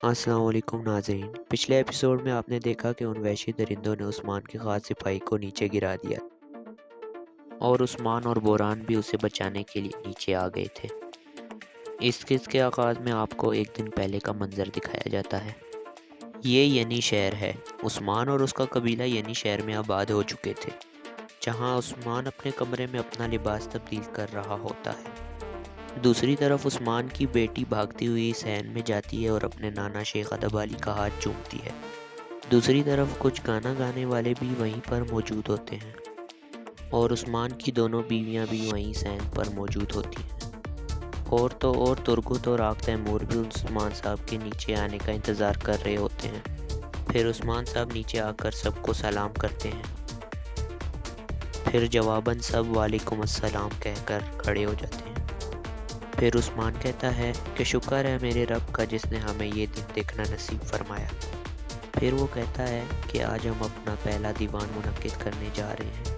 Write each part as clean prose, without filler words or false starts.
السلام علیکم ناظرین، پچھلے ایپیسوڈ میں آپ نے دیکھا کہ ان وحشی درندوں نے عثمان کے خاص سپاہی کو نیچے گرا دیا اور عثمان اور بوران بھی اسے بچانے کے لیے نیچے آ گئے تھے۔ اس قصے کے آغاز میں آپ کو ایک دن پہلے کا منظر دکھایا جاتا ہے۔ یہ ینی شہر ہے۔ عثمان اور اس کا قبیلہ ینی شہر میں آباد ہو چکے تھے، جہاں عثمان اپنے کمرے میں اپنا لباس تبدیل کر رہا ہوتا ہے۔ دوسری طرف عثمان کی بیٹی بھاگتی ہوئی صحن میں جاتی ہے اور اپنے نانا شیخ ادب علی کا ہاتھ چومتی ہے۔ دوسری طرف کچھ گانا گانے والے بھی وہیں پر موجود ہوتے ہیں اور عثمان کی دونوں بیویاں بھی وہیں صحن پر موجود ہوتی ہیں۔ اور تو اور ترگت اور آق تیمور بھی عثمان صاحب کے نیچے آنے کا انتظار کر رہے ہوتے ہیں۔ پھر عثمان صاحب نیچے آ کر سب کو سلام کرتے ہیں، پھر جواباً سب وعلیکم السلام کہہ کر کھڑے ہو جاتے ہیں۔ پھر عثمان کہتا ہے کہ شکر ہے میرے رب کا جس نے ہمیں یہ دن دیکھنا نصیب فرمایا۔ پھر وہ کہتا ہے کہ آج ہم اپنا پہلا دیوان منعقد کرنے جا رہے ہیں۔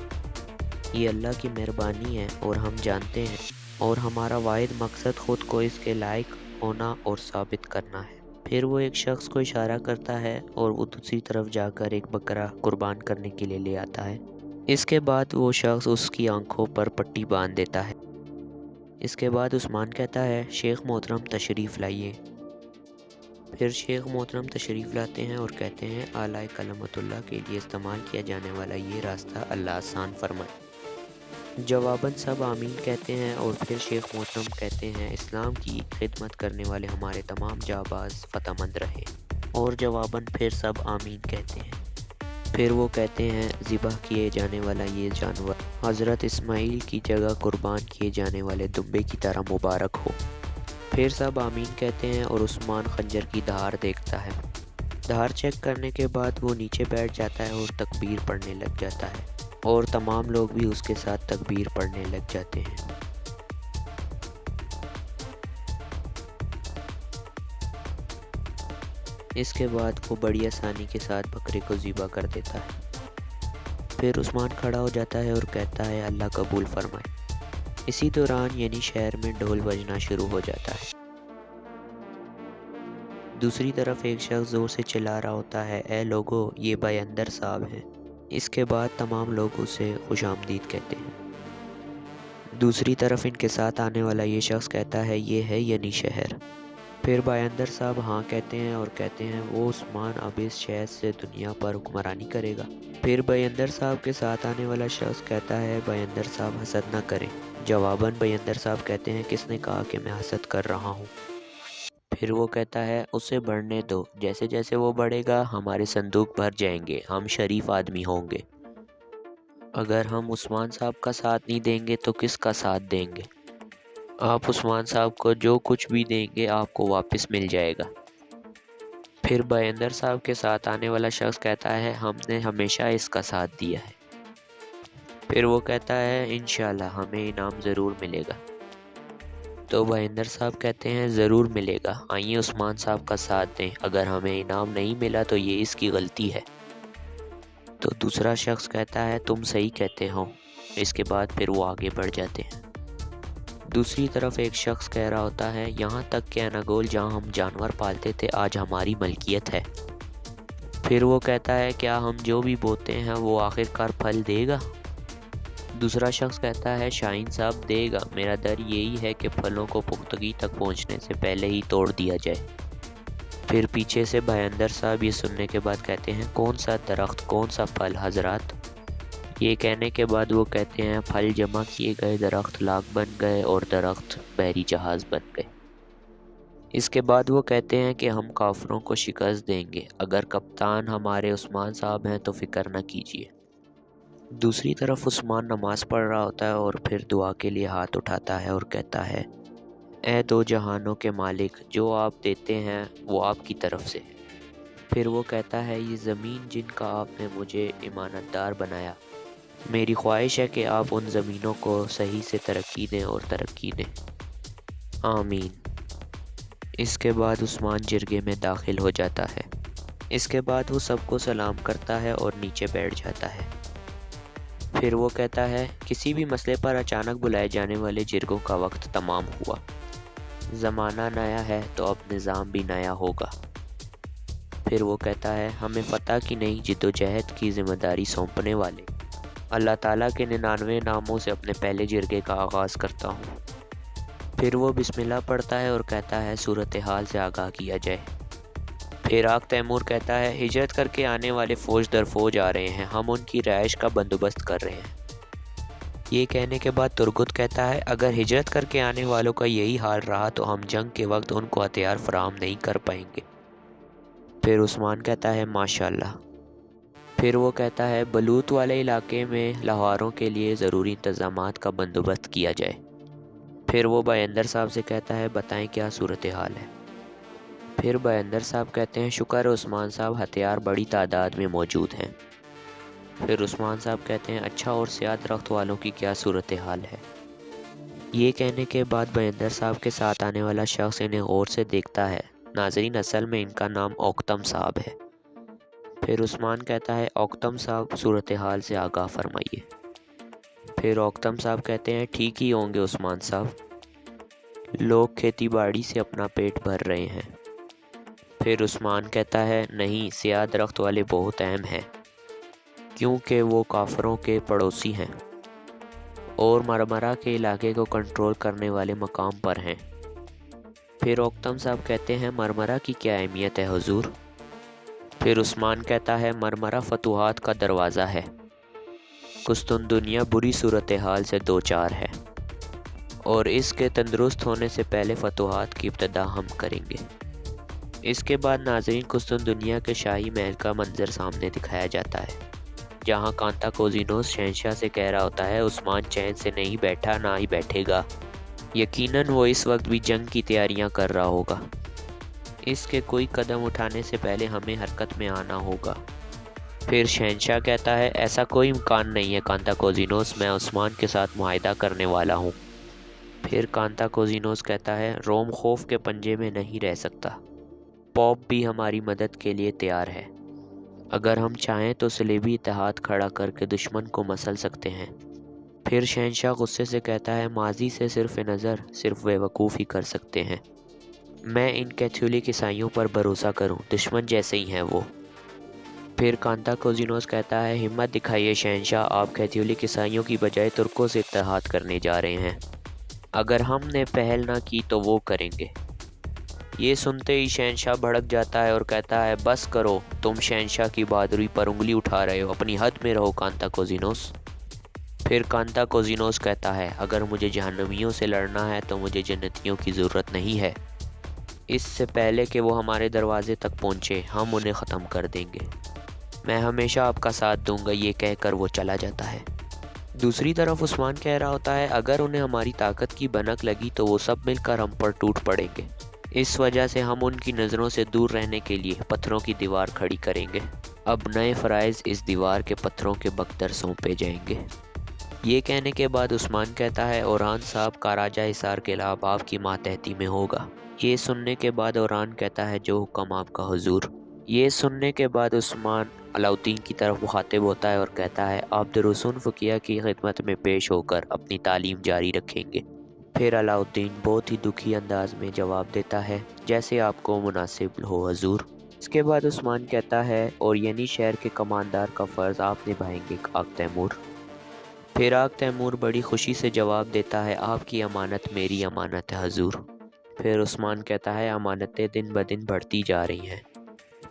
یہ اللہ کی مہربانی ہے اور ہم جانتے ہیں، اور ہمارا واحد مقصد خود کو اس کے لائق ہونا اور ثابت کرنا ہے۔ پھر وہ ایک شخص کو اشارہ کرتا ہے اور وہ دوسری طرف جا کر ایک بکرا قربان کرنے کے لیے لے آتا ہے۔ اس کے بعد وہ شخص اس کی آنکھوں پر پٹی باندھ دیتا ہے۔ اس کے بعد عثمان کہتا ہے شیخ محترم تشریف لائیے۔ پھر شیخ محترم تشریف لاتے ہیں اور کہتے ہیں اعلیٰ کلمت اللہ کے لیے استعمال کیا جانے والا یہ راستہ اللہ آسان فرمائے۔ جواباً سب آمین کہتے ہیں اور پھر شیخ محترم کہتے ہیں اسلام کی خدمت کرنے والے ہمارے تمام جانباز فتح مند رہے، اور جواباً پھر سب آمین کہتے ہیں۔ پھر وہ کہتے ہیں ذبح کیے جانے والا یہ جانور حضرت اسماعیل کی جگہ قربان کیے جانے والے دمبے کی طرح مبارک ہو۔ پھر سب آمین کہتے ہیں اور عثمان خنجر کی دھار دیکھتا ہے۔ دھار چیک کرنے کے بعد وہ نیچے بیٹھ جاتا ہے اور تکبیر پڑھنے لگ جاتا ہے، اور تمام لوگ بھی اس کے ساتھ تکبیر پڑھنے لگ جاتے ہیں۔ اس کے بعد وہ بڑی آسانی کے ساتھ بکرے کو ذبح کر دیتا ہے۔ پھر عثمان کھڑا ہو جاتا ہے اور کہتا ہے اللہ قبول فرمائے۔ اسی دوران یعنی شہر میں ڈھول بجنا شروع ہو جاتا ہے۔ دوسری طرف ایک شخص زور سے چلا رہا ہوتا ہے اے لوگو یہ بھائی اندر صاحب ہیں۔ اس کے بعد تمام لوگ اسے خوش آمدید کہتے ہیں۔ دوسری طرف ان کے ساتھ آنے والا یہ شخص کہتا ہے یہ ہے یعنی شہر۔ پھر بائندر صاحب ہاں کہتے ہیں اور کہتے ہیں وہ عثمان اب اس شہر سے دنیا پر حکمرانی کرے گا۔ پھر بائندر صاحب کے ساتھ آنے والا شخص کہتا ہے بائندر صاحب حسد نہ کریں۔ جواباً بائندر صاحب کہتے ہیں کس نے کہا کہ میں حسد کر رہا ہوں۔ پھر وہ کہتا ہے اسے بڑھنے دو، جیسے جیسے وہ بڑھے گا ہمارے صندوق بھر جائیں گے، ہم شریف آدمی ہوں گے۔ اگر ہم عثمان صاحب کا ساتھ نہیں دیں گے تو کس کا ساتھ دیں گے؟ آپ عثمان صاحب کو جو کچھ بھی دیں گے آپ کو واپس مل جائے گا۔ پھر بائندر صاحب کے ساتھ آنے والا شخص کہتا ہے ہم نے ہمیشہ اس کا ساتھ دیا ہے۔ پھر وہ کہتا ہے انشاءاللہ ہمیں انعام ضرور ملے گا۔ تو بائندر صاحب کہتے ہیں ضرور ملے گا، آئیے عثمان صاحب کا ساتھ دیں، اگر ہمیں انعام نہیں ملا تو یہ اس کی غلطی ہے۔ تو دوسرا شخص کہتا ہے تم صحیح کہتے ہو۔ اس کے بعد پھر وہ آگے بڑھ جاتے ہیں۔ دوسری طرف ایک شخص کہہ رہا ہوتا ہے یہاں تک کہ اناگول جہاں ہم جانور پالتے تھے آج ہماری ملکیت ہے۔ پھر وہ کہتا ہے کیا ہم جو بھی بوتے ہیں وہ آخرکار پھل دے گا؟ دوسرا شخص کہتا ہے شاہین صاحب دے گا، میرا ڈر یہی ہے کہ پھلوں کو پختگی تک پہنچنے سے پہلے ہی توڑ دیا جائے۔ پھر پیچھے سے بائندر صاحب یہ سننے کے بعد کہتے ہیں کون سا درخت کون سا پھل حضرات؟ یہ کہنے کے بعد وہ کہتے ہیں پھل جمع کیے گئے درخت لاکھ بن گئے اور درخت بحری جہاز بن گئے۔ اس کے بعد وہ کہتے ہیں کہ ہم کافروں کو شکست دیں گے، اگر کپتان ہمارے عثمان صاحب ہیں تو فکر نہ کیجیے۔ دوسری طرف عثمان نماز پڑھ رہا ہوتا ہے اور پھر دعا کے لیے ہاتھ اٹھاتا ہے اور کہتا ہے اے دو جہانوں کے مالک جو آپ دیتے ہیں وہ آپ کی طرف سے۔ پھر وہ کہتا ہے یہ زمین جن کا آپ نے مجھے امانت دار بنایا، میری خواہش ہے کہ آپ ان زمینوں کو صحیح سے ترقی دیں اور ترقی دیں، آمین۔ اس کے بعد عثمان جرگے میں داخل ہو جاتا ہے۔ اس کے بعد وہ سب کو سلام کرتا ہے اور نیچے بیٹھ جاتا ہے۔ پھر وہ کہتا ہے کسی بھی مسئلے پر اچانک بلائے جانے والے جرگوں کا وقت تمام ہوا۔ زمانہ نیا ہے تو اب نظام بھی نیا ہوگا۔ پھر وہ کہتا ہے ہمیں فتح کی نئی جدوجہد کی ذمہ داری سونپنے والے اللہ تعالیٰ کے 99 ناموں سے اپنے پہلے جرگے کا آغاز کرتا ہوں۔ پھر وہ بسم اللہ پڑھتا ہے اور کہتا ہے صورتحال سے آگاہ کیا جائے۔ پھر آق تیمور کہتا ہے ہجرت کر کے آنے والے فوج در فوج آ رہے ہیں، ہم ان کی رہائش کا بندوبست کر رہے ہیں۔ یہ کہنے کے بعد ترگت کہتا ہے اگر ہجرت کر کے آنے والوں کا یہی حال رہا تو ہم جنگ کے وقت ان کو ہتھیار فراہم نہیں کر پائیں گے۔ پھر عثمان کہتا ہے ماشاءاللہ۔ پھر وہ کہتا ہے بلوط والے علاقے میں لاہوروں کے لیے ضروری انتظامات کا بندوبست کیا جائے۔ پھر وہ بھائیندر صاحب سے کہتا ہے بتائیں کیا صورتحال ہے۔ پھر بھائیندر صاحب کہتے ہیں شکر ہے عثمان صاحب ہتھیار بڑی تعداد میں موجود ہیں۔ پھر عثمان صاحب کہتے ہیں اچھا اور سیاہ درخت والوں کی کیا صورتحال ہے۔ یہ کہنے کے بعد بھائیندر صاحب کے ساتھ آنے والا شخص انہیں غور سے دیکھتا ہے۔ ناظرین اصل میں ان کا نام اوکتم صاحب ہے۔ پھر عثمان کہتا ہے اوکتم صاحب صورتحال سے آگاہ فرمائیے۔ پھر اوکتم صاحب کہتے ہیں ٹھیک ہی ہوں گے عثمان صاحب، لوگ کھیتی باڑی سے اپنا پیٹ بھر رہے ہیں۔ پھر عثمان کہتا ہے نہیں، سیاہ درخت والے بہت اہم ہیں کیونکہ وہ کافروں کے پڑوسی ہیں اور مرمرہ کے علاقے کو کنٹرول کرنے والے مقام پر ہیں۔ پھر اوکتم صاحب کہتے ہیں مرمرہ کی کیا اہمیت ہے حضور؟ پھر عثمان کہتا ہے مرمرہ فتوحات کا دروازہ ہے، قسطنطنیہ بری صورتحال سے دوچار ہے اور اس کے تندرست ہونے سے پہلے فتوحات کی ابتدا ہم کریں گے۔ اس کے بعد ناظرین قسطنطنیہ کے شاہی محل کا منظر سامنے دکھایا جاتا ہے، جہاں کانتا کوزینوس شہنشاہ سے کہہ رہا ہوتا ہے عثمان چین سے نہیں بیٹھا، نہ ہی بیٹھے گا، یقیناً وہ اس وقت بھی جنگ کی تیاریاں کر رہا ہوگا، اس کے کوئی قدم اٹھانے سے پہلے ہمیں حرکت میں آنا ہوگا۔ پھر شہنشاہ کہتا ہے ایسا کوئی امکان نہیں ہے کانتا کوزینوس، میں عثمان کے ساتھ معاہدہ کرنے والا ہوں۔ پھر کانتا کوزینوس کہتا ہے روم خوف کے پنجے میں نہیں رہ سکتا، پوپ بھی ہماری مدد کے لیے تیار ہے، اگر ہم چاہیں تو صلیبی اتحاد کھڑا کر کے دشمن کو مسل سکتے ہیں۔ پھر شہنشاہ غصے سے کہتا ہے ماضی سے صرف نظر صرف بے وقوف ہی کر سکتے ہیں، میں ان کیتھولک عیسائیوں پر بھروسہ کروں، دشمن جیسے ہی ہیں وہ۔ پھر کانتا کوزینوس کہتا ہے ہمت دکھائیے شہنشاہ، آپ کیتھولک عیسائیوں کی بجائے ترکوں سے اتحاد کرنے جا رہے ہیں، اگر ہم نے پہل نہ کی تو وہ کریں گے۔ یہ سنتے ہی شہنشاہ بھڑک جاتا ہے اور کہتا ہے بس کرو، تم شہنشاہ کی بہادری پر انگلی اٹھا رہے ہو، اپنی حد میں رہو کانتا کوزینوس۔ پھر کانتا کوزینوس کہتا ہے اگر مجھے جہنمیوں سے لڑنا ہے تو مجھے جنتیوں کی ضرورت نہیں ہے، اس سے پہلے کہ وہ ہمارے دروازے تک پہنچے ہم انہیں ختم کر دیں گے، میں ہمیشہ آپ کا ساتھ دوں گا، یہ کہہ کر وہ چلا جاتا ہے۔ دوسری طرف عثمان کہہ رہا ہوتا ہے اگر انہیں ہماری طاقت کی بھنک لگی تو وہ سب مل کر ہم پر ٹوٹ پڑیں گے، اس وجہ سے ہم ان کی نظروں سے دور رہنے کے لیے پتھروں کی دیوار کھڑی کریں گے، اب نئے فرائض اس دیوار کے پتھروں کے بکتر سونپے جائیں گے۔ یہ کہنے کے بعد عثمان کہتا ہے اوران صاحب کا راجہ حصار قلعہ اب آپ کی ماتحتی میں ہوگا۔ یہ سننے کے بعد اوران کہتا ہے جو حکم آپ کا حضور۔ یہ سننے کے بعد عثمان علاؤالدین کی طرف مخاطب ہوتا ہے اور کہتا ہے آپ درسون فقیہ کی خدمت میں پیش ہو کر اپنی تعلیم جاری رکھیں گے۔ پھر علاؤالدین بہت ہی دکھی انداز میں جواب دیتا ہے جیسے آپ کو مناسب ہو حضور۔ اس کے بعد عثمان کہتا ہے اور یعنی شہر کے کماندار کا فرض آپ نبھائیں گے آق تیمور۔ پھر آق تیمور بڑی خوشی سے جواب دیتا ہے آپ کی امانت میری امانت ہے حضور۔ پھر عثمان کہتا ہے امانتیں دن بدن بڑھتی جا رہی ہیں۔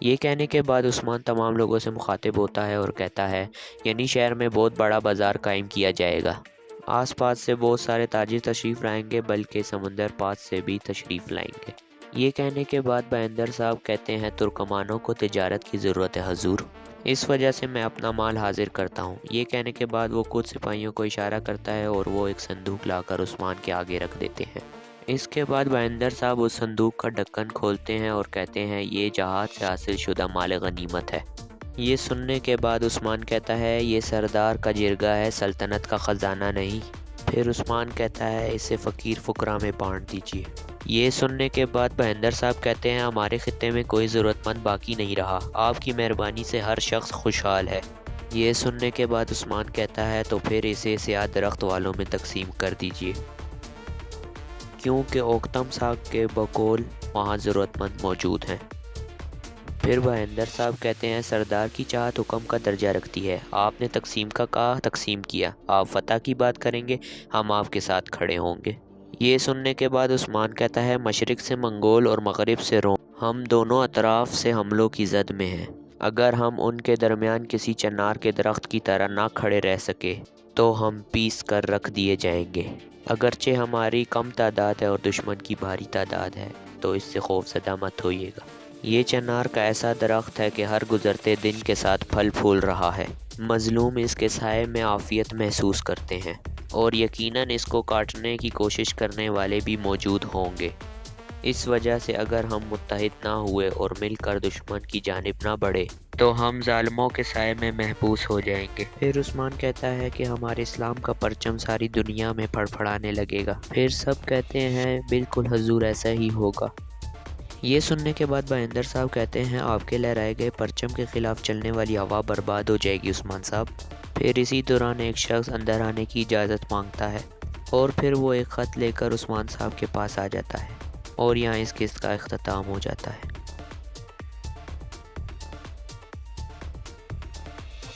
یہ کہنے کے بعد عثمان تمام لوگوں سے مخاطب ہوتا ہے اور کہتا ہے یعنی شہر میں بہت بڑا بازار قائم کیا جائے گا، آس پاس سے بہت سارے تاجر تشریف لائیں گے، بلکہ سمندر پاس سے بھی تشریف لائیں گے۔ یہ کہنے کے بعد بھائیندر صاحب کہتے ہیں ترکمانوں کو تجارت کی ضرورت ہے حضور، اس وجہ سے میں اپنا مال حاضر کرتا ہوں۔ یہ کہنے کے بعد وہ کچھ سپاہیوں کو اشارہ کرتا ہے اور وہ ایک صندوق لا کر عثمان کے آگے رکھ دیتے ہیں۔ اس کے بعد بھائیندر صاحب اس صندوق کا ڈھکن کھولتے ہیں اور کہتے ہیں یہ جہاد سے حاصل شدہ مال غنیمت ہے۔ یہ سننے کے بعد عثمان کہتا ہے یہ سردار کا جرگہ ہے، سلطنت کا خزانہ نہیں۔ پھر عثمان کہتا ہے اسے فقیر فقراء میں بانٹ دیجیے۔ یہ سننے کے بعد بھائیندر صاحب کہتے ہیں ہمارے خطے میں کوئی ضرورت مند باقی نہیں رہا، آپ کی مہربانی سے ہر شخص خوشحال ہے۔ یہ سننے کے بعد عثمان کہتا ہے تو پھر اسے سیاہ درخت والوں میں تقسیم کر دیجیے، کیونکہ اوکتم صاحب کے بقول وہاں ضرورت مند موجود ہیں۔ پھر بھائندر صاحب کہتے ہیں سردار کی چاہت حکم کا درجہ رکھتی ہے، آپ نے تقسیم کا کہا، تقسیم کیا، آپ فتح کی بات کریں گے، ہم آپ کے ساتھ کھڑے ہوں گے۔ یہ سننے کے بعد عثمان کہتا ہے مشرق سے منگول اور مغرب سے روم، ہم دونوں اطراف سے حملوں کی زد میں ہیں، اگر ہم ان کے درمیان کسی چنار کے درخت کی طرح نہ کھڑے رہ سکے تو ہم پیس کر رکھ دیے جائیں گے، اگرچہ ہماری کم تعداد ہے اور دشمن کی بھاری تعداد ہے تو اس سے خوف زدہ مت ہوئیے گا۔ یہ چنار کا ایسا درخت ہے کہ ہر گزرتے دن کے ساتھ پھل پھول رہا ہے، مظلوم اس کے سائے میں عافیت محسوس کرتے ہیں اور یقیناً اس کو کاٹنے کی کوشش کرنے والے بھی موجود ہوں گے، اس وجہ سے اگر ہم متحد نہ ہوئے اور مل کر دشمن کی جانب نہ بڑھے تو ہم ظالموں کے سائے میں محبوس ہو جائیں گے۔ پھر عثمان کہتا ہے کہ ہمارے اسلام کا پرچم ساری دنیا میں پھڑپھڑانے لگے گا۔ پھر سب کہتے ہیں بالکل حضور ایسا ہی ہوگا۔ یہ سننے کے بعد بھائندر صاحب کہتے ہیں آپ کے لہرائے گئے پرچم کے خلاف چلنے والی ہوا برباد ہو جائے گی عثمان صاحب۔ پھر اسی دوران ایک شخص اندر آنے کی اجازت مانگتا ہے اور پھر وہ ایک خط لے کر عثمان صاحب کے پاس آ جاتا ہے اور یہاں اس قسط کا اختتام ہو جاتا ہے۔